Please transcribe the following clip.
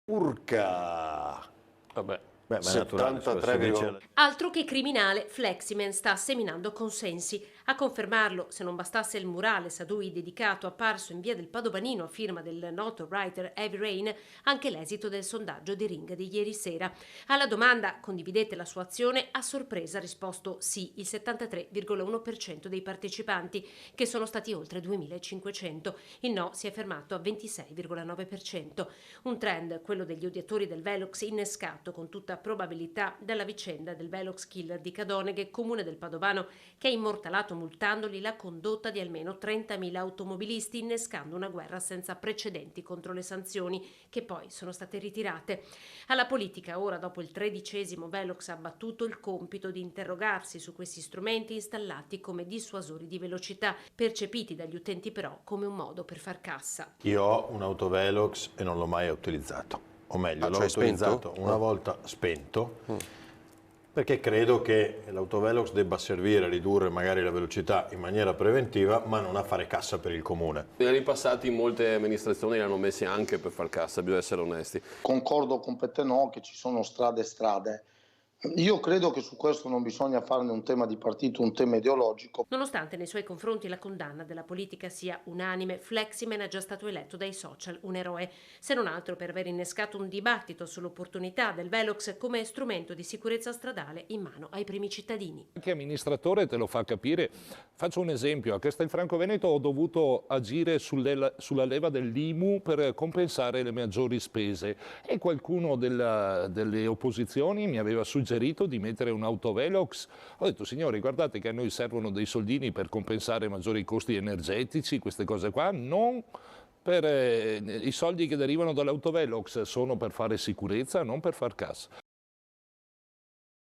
Urca! Vabbè. Beh, ma è naturale, 73,1. Altro che criminale, Fleximan sta seminando consensi. A confermarlo, se non bastasse il murale Sadui dedicato apparso in via del Padovanino a firma del noto writer Heavy Rain, anche l'esito del sondaggio di Ring di ieri sera. Alla domanda "condividete la sua azione?", a sorpresa ha risposto sì il 73,1% dei partecipanti, che sono stati oltre 2500. Il no si è fermato a 26,9%. Un trend, quello degli odiatori del Velox, innescato con tutta probabilità dalla vicenda del Velox killer di Cadoneghe, comune del Padovano, che ha immortalato multandoli la condotta di almeno 30.000 automobilisti, innescando una guerra senza precedenti contro le sanzioni, che poi sono state ritirate. Alla politica ora, dopo il 13° Velox, ha battuto il compito di interrogarsi su questi strumenti installati come dissuasori di velocità, percepiti dagli utenti però come un modo per far cassa. Io ho un autovelox e non l'ho mai utilizzato. O meglio, l'ho cioè utilizzato spento? una volta spento, perché credo che l'autovelox debba servire a ridurre magari la velocità in maniera preventiva, ma non a fare cassa per il comune. Negli anni passati molte amministrazioni li hanno messi anche per far cassa, bisogna essere onesti. Concordo con Pettenò che ci sono strade e strade. Io credo che su questo non bisogna farne un tema di partito, un tema ideologico. Nonostante nei suoi confronti la condanna della politica sia unanime, Fleximan è già stato eletto dai social un eroe, se non altro per aver innescato un dibattito sull'opportunità del Velox come strumento di sicurezza stradale in mano ai primi cittadini. Anche amministratore te lo fa capire. Faccio un esempio: a Castelfranco Veneto ho dovuto agire sulla leva dell'IMU per compensare le maggiori spese e qualcuno delle opposizioni mi aveva suggerito di mettere un autovelox. Ho detto: signori, guardate che a noi servono dei soldini per compensare maggiori costi energetici, queste cose qua, non per i soldi che derivano dall'autovelox, sono per fare sicurezza, non per far cassa.